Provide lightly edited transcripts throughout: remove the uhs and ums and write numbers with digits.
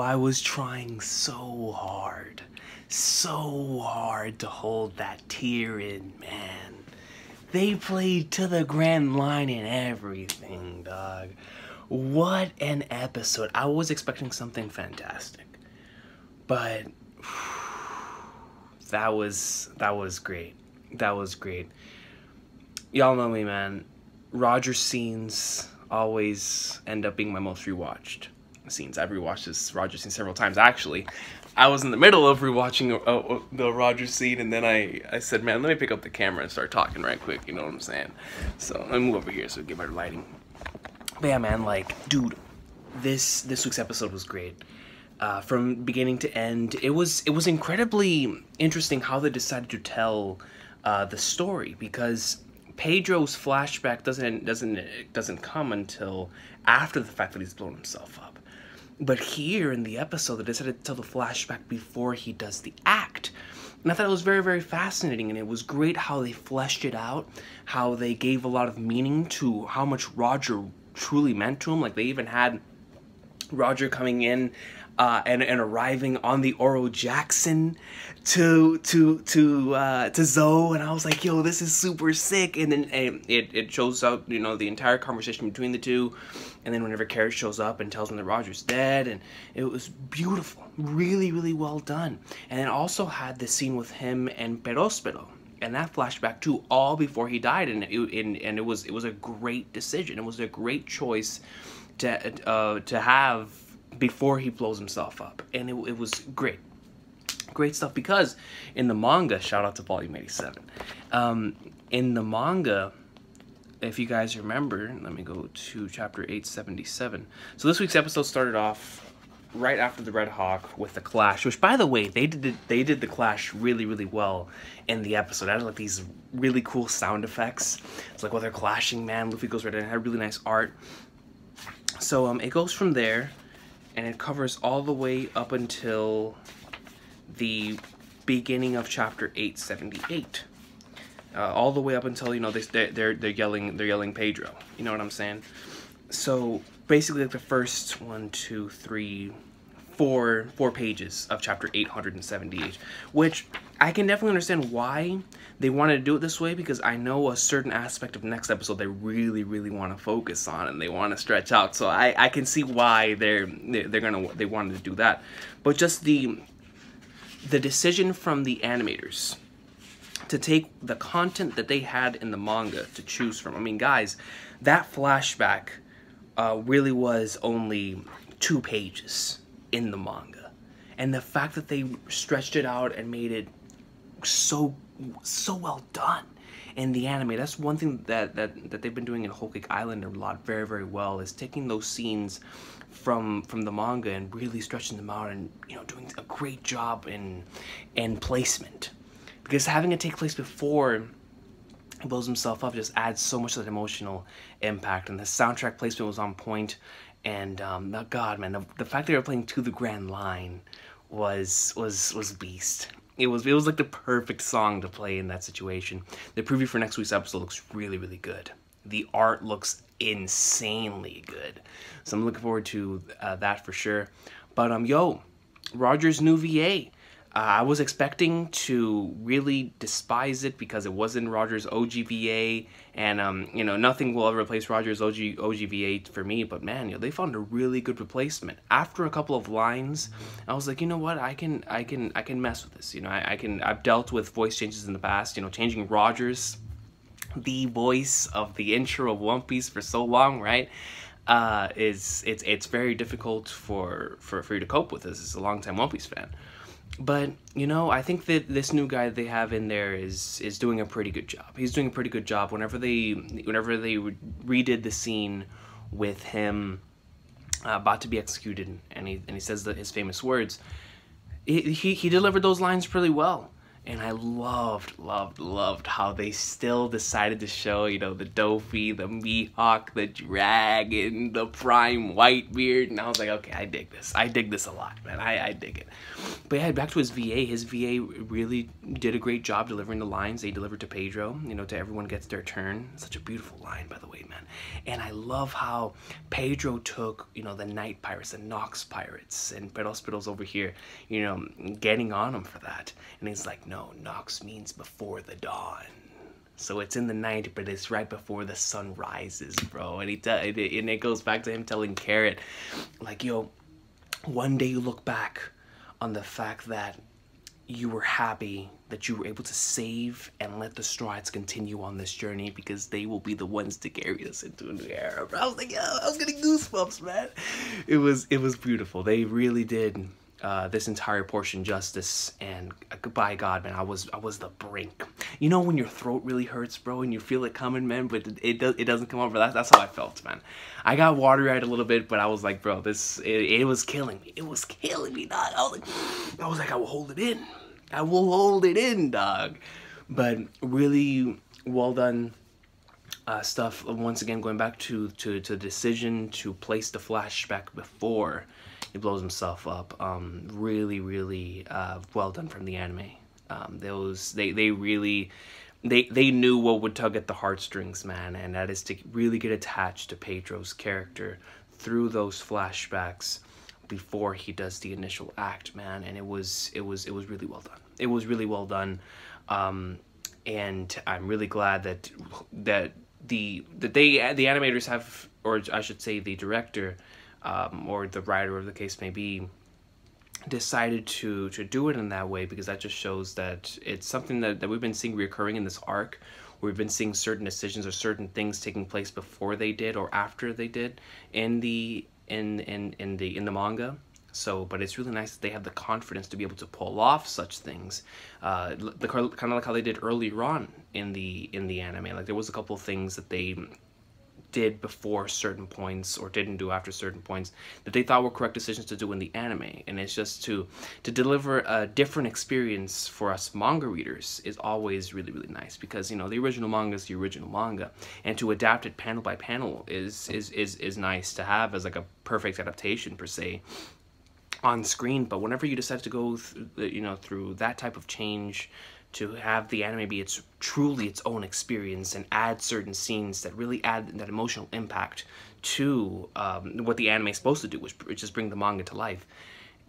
I was trying so hard to hold that tear in, man. They played to the grand line and everything, dog. What an episode. I was expecting something fantastic. But that was great. That was great. Y'all know me, man. Roger scenes always end up being my most rewatched scenes. I've rewatched this Roger scene several times. Actually, I was in the middle of rewatching the Roger scene, and then I said, man, let me pick up the camera and start talking right quick, you know what I'm saying? So let me move over here so we get better lighting. But yeah, man, like, dude, this week's episode was great. From beginning to end, it was incredibly interesting how they decided to tell the story, because Pedro's flashback doesn't come until after the fact that he's blown himself up. But here in the episode, they decided to tell the flashback before he does the act. And I thought it was very, very fascinating, and it was great how they fleshed it out, how they gave a lot of meaning to how much Roger truly meant to him. Like, they even had Roger coming in and arriving on the Oro Jackson to Zoe, and I was like, yo, this is super sick. And then it shows up, you know, the entire conversation between the two, and then whenever Carrot shows up and tells him that Roger's dead, and it was beautiful, really, really well done. And it also had the scene with him and Peróspero, and that flashback too, all before he died, and it was a great decision. It was a great choice to have before he blows himself up, and it was great stuff. Because in the manga, shout out to volume 87, in the manga, if you guys remember, let me go to chapter 877. So this week's episode started off right after the Red Hawk with the clash, which, by the way, they did the clash really, really well in the episode. I had like these really cool sound effects. It's like while they're clashing, man, Luffy goes right in, it had really nice art. So it goes from there, and it covers all the way up until the beginning of chapter 878. All the way up until, you know, they're yelling Pedro. You know what I'm saying? So basically, like the first 4 pages of chapter 878, which I can definitely understand why they wanted to do it this way, because I know a certain aspect of next episode they really, really want to focus on, and they want to stretch out. So I can see why they wanted to do that. But just the decision from the animators to take the content that they had in the manga to choose from. I mean, guys, that flashback really was only 2 pages in the manga, and the fact that they stretched it out and made it so well done in the anime. That's one thing that they've been doing in Whole Cake Island a lot, very, very well, is taking those scenes from the manga and really stretching them out, and, you know, doing a great job in placement. Because having it take place before he blows himself up just adds so much of that emotional impact. And the soundtrack placement was on point. And God, man, the fact that they were playing To the Grand Line was beast. It was like the perfect song to play in that situation. The preview for next week's episode looks really, really good. The art looks insanely good. So I'm looking forward to that for sure. But yo, Roger's new VA. I was expecting to really despise it because it wasn't Roger's OG VA, and you know, nothing will ever replace Roger's OG VA for me. But man, you know, they found a really good replacement. After a couple of lines, I was like, you know what, I can mess with this. You know, I've dealt with voice changes in the past. You know, changing Roger's, the voice of the intro of One Piece, for so long, right? It's very difficult for you to cope with this as a longtime One Piece fan. But, you know, I think that this new guy they have in there is doing a pretty good job. He's doing a pretty good job. Whenever they redid the scene with him about to be executed, and he says his famous words, he delivered those lines pretty well. And I loved how they still decided to show, you know, the Dofi, the Mihawk, the Dragon, the Prime Whitebeard. And I was like, okay, I dig this. I dig this a lot, man. I dig it. But yeah, back to his VA. His VA really did a great job delivering the lines they delivered to Pedro, you know, to everyone gets their turn. Such a beautiful line, by the way, man. And I love how Pedro took, you know, the Night Pirates, the Nox Pirates, and Pedro's over here, you know, getting on him for that. And he's like, no, Nox means before the dawn. So it's in the night, but it's right before the sun rises, bro. And it goes back to him telling Carrot, like, yo, one day you look back on the fact that you were happy that you were able to save and let the Strides continue on this journey, because they will be the ones to carry us into a new era. Bro, I was like, yo, I was getting goosebumps, man. It was beautiful. They really did this entire portion justice, and by God, man, I was the brink. You know when your throat really hurts, bro, and you feel it coming, man, but it doesn't come over. That's how I felt, man. I got watery-eyed a little bit, but I was like, bro, it was killing me. It was killing me, dog. I was like, I will hold it in. I will hold it in, dog. But really well done stuff. Once again, going back to the decision to place the flashback before he blows himself up. Really well done from the anime. They really knew what would tug at the heartstrings, man, and that is to really get attached to Pedro's character through those flashbacks before he does the initial act, man. And it was really well done. It was really well done. And I'm really glad that the animators have, or I should say the director, or the writer, or the case may be, decided to do it in that way, because that just shows that it's something that we've been seeing reoccurring in this arc. We've been seeing certain decisions or certain things taking place before they did or after they did in the manga. So, but it's really nice that they have the confidence to be able to pull off such things, kind of like how they did earlier on in the anime. Like there was a couple of things that they did before certain points, or didn't do after certain points, that they thought were correct decisions to do in the anime. And it's just to deliver a different experience for us manga readers is always really nice, because, you know, the original manga is the original manga, and to adapt it panel by panel is nice to have as like a perfect adaptation per se on screen. But whenever you decide to go through that type of change, to have the anime be truly its own experience and add certain scenes that really add that emotional impact to what the anime is supposed to do, which is bring the manga to life.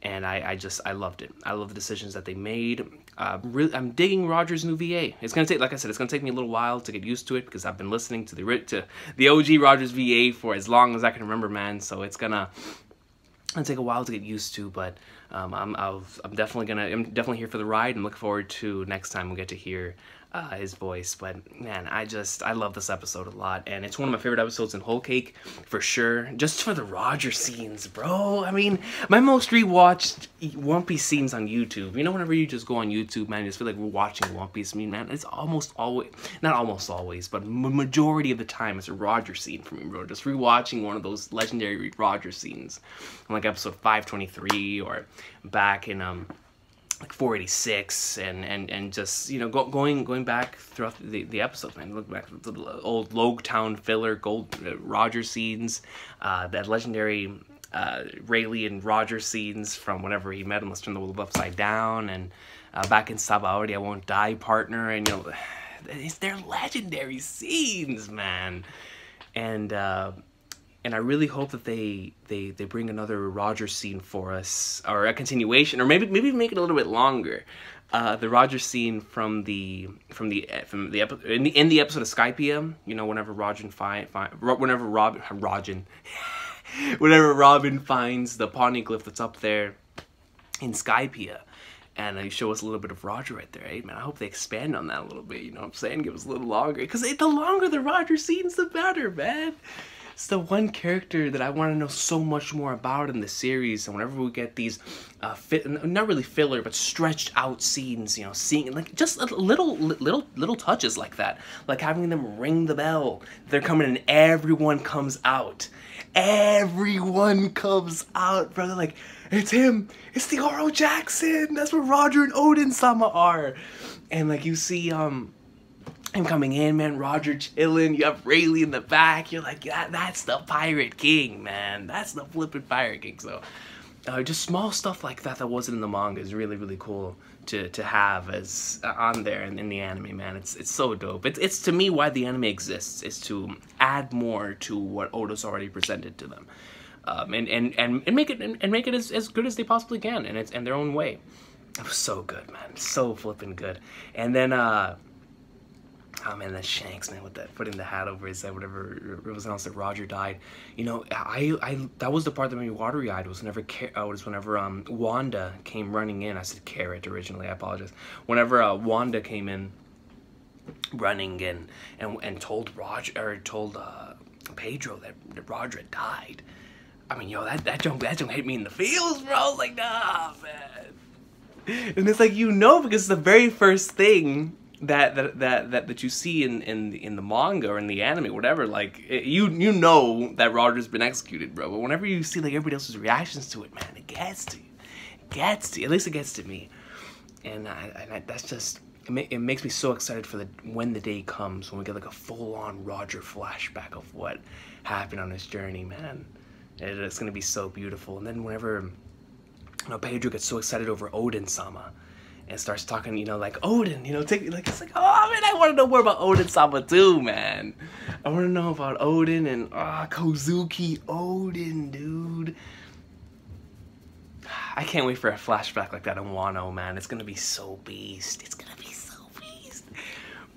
And I loved it. I love the decisions that they made. I'm digging Roger's new VA. It's gonna take, like I said, it's gonna take me a little while to get used to it, because I've been listening to the OG Roger's VA for as long as I can remember, man. So it's gonna take a while to get used to, but I'm definitely here for the ride, and look forward to next time we'll get to hear his voice. But man, I love this episode a lot, and it's one of my favorite episodes in Whole Cake for sure, just for the Roger scenes, bro. I mean, my most rewatched One Piece scenes on YouTube, you know, whenever you just go on YouTube, man, you just feel like we're watching One Piece. I mean, man, it's almost always, not almost always, but majority of the time it's a Roger scene for me, bro. Just rewatching one of those legendary Roger scenes, like episode 523, or back in like 486, and just, you know, going back throughout the episodes, man. Look back to the old Logue Town filler, gold Roger scenes, that legendary Rayleigh and Roger scenes from whenever he met him, Let's Turn the World Upside Down, and back in Sabaody, I Won't Die, partner, and, you know, they're legendary scenes, man. And I really hope that they bring another Roger scene for us, or a continuation, or maybe make it a little bit longer. The Roger scene from the episode in the episode of Skypiea, you know, whenever Robin finds the poneglyph that's up there in Skypiea, and they show us a little bit of Roger right there. Hey, man, I hope they expand on that a little bit, you know what I'm saying? Give us a little longer, because the longer the Roger scenes, the better, man. It's the one character that I want to know so much more about in the series, and whenever we get these, not really filler, but stretched out scenes, you know, seeing, like, just little touches like that, like having them ring the bell, they're coming and everyone comes out. Everyone comes out, brother, like, it's him. It's the Oro Jackson. That's where Roger and Odin-sama are. And like you see him coming in, man. Roger chilling. You have Rayleigh in the back. You're like, yeah, that's the Pirate King, man. That's the flippin' Pirate King. So just small stuff like that wasn't in the manga is really, really cool to have as on there in the anime, man. It's so dope. It's to me why the anime exists, is to add more to what Oda's already presented to them, and make it as good as they possibly can, and it's in their own way. It was so good, man. So flipping good. And then oh man, that Shanks, man, with that putting the hat over his head, whatever it was announced that Roger died. You know, I that was the part that made me watery-eyed. Was whenever Wanda came running in. I said Carrot originally. I apologize. Whenever Wanda came in, running in and told Pedro that Roger had died. I mean, yo, that jump hit me in the feels, bro. I was like, nah, man. And it's like, you know, because it's the very first thing that you see in the manga or in the anime, whatever, like you know that Roger's been executed, bro. But whenever you see like everybody else's reactions to it, man, it gets to you. At least it gets to me. And that's just it makes me so excited for when the day comes when we get like a full-on Roger flashback of what happened on his journey, man. It's gonna be so beautiful. And then whenever Pedro gets so excited over Odin-sama and starts talking, like Odin, it's like, oh man, I want to know more about Odin-sama too, man. I want to know about Odin and Kozuki Odin, dude. I can't wait for a flashback like that in Wano, man. It's gonna be so beast. It's gonna be so beast.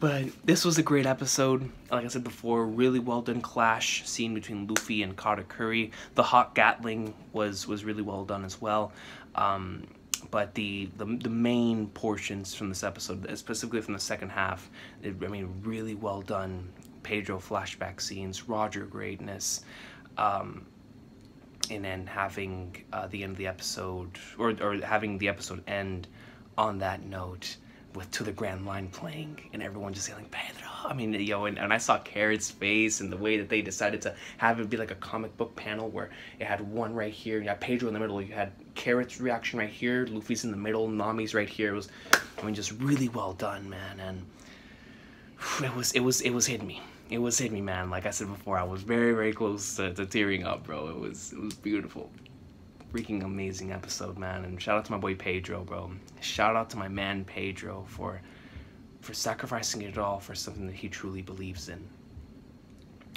But this was a great episode. Like I said before, really well done clash scene between Luffy and Katakuri. The hot Gatling was really well done as well. But the main portions from this episode, specifically from the second half, I mean, really well done. Pedro flashback scenes, Roger greatness, and then having the end of the episode, or having the episode end on that note with To the Grand Line playing and everyone just yelling Pedro. I mean, and I saw Carrot's face and the way that they decided to have it be like a comic book panel where it had one right here, you had Pedro in the middle, you had Carrot's reaction right here, Luffy's in the middle, Nami's right here. It was, I mean, just really well done, man. And it was hitting me. It was hitting me, man. Like I said before, I was very, very close to tearing up, bro. It was beautiful. Freaking amazing episode, man. And shout out to my boy Pedro, bro. Shout out to my man Pedro for sacrificing it all for something that he truly believes in.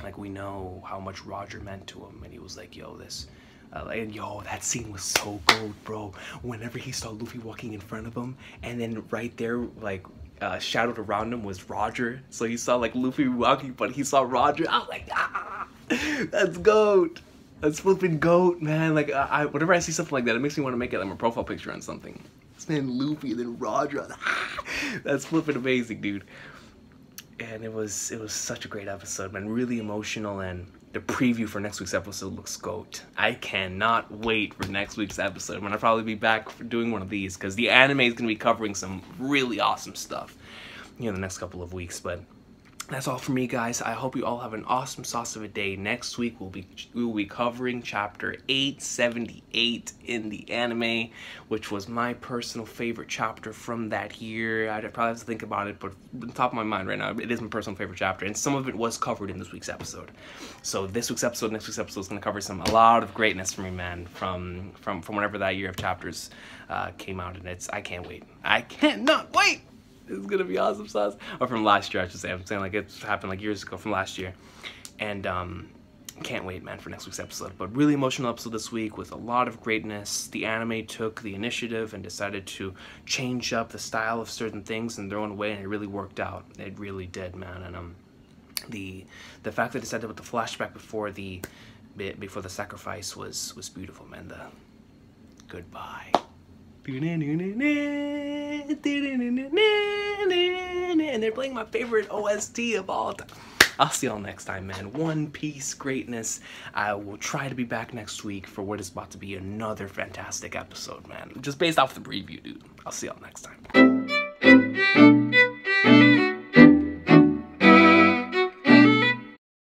Like, we know how much Roger meant to him, and he was like, yo, that scene was so gold, bro. Whenever he saw Luffy walking in front of him, and then right there, like, shadowed around him was Roger. So he saw like Luffy walking, but he saw Roger. I was like, that's goat. That's flipping goat, man. Like, whenever I see something like that, it makes me want to make it like my profile picture on something. This man Luffy, then Roger. That's flipping amazing, dude. And it was such a great episode, man. Really emotional, and the preview for next week's episode looks goat. I cannot wait for next week's episode. I'm gonna probably be back for doing one of these because the anime is gonna be covering some really awesome stuff, the next couple of weeks. But that's all for me, guys. I hope you all have an awesome sauce of a day. Next week we will be covering chapter 878 in the anime, which was my personal favorite chapter from that year. I'd probably have to think about it, but on the top of my mind right now, it is my personal favorite chapter, and some of it was covered in this week's episode. So this week's episode, next week's episode is going to cover a lot of greatness for me, man, from whenever that year of chapters came out, and I can't wait. I cannot wait. It's gonna be awesome sauce. Or from last year, I should say. I'm saying like it's happened like years ago from last year. And can't wait, man, for next week's episode. But really emotional episode this week with a lot of greatness. The anime took the initiative and decided to change up the style of certain things in their own way, and it really worked out. It really did, man. And the fact that they decided with the flashback before the sacrifice was beautiful, man. The goodbye. And they're playing my favorite OST of all time. I'll see y'all next time, man. One Piece greatness. I will try to be back next week for what is about to be another fantastic episode, man. Just based off the preview, dude. I'll see y'all next time.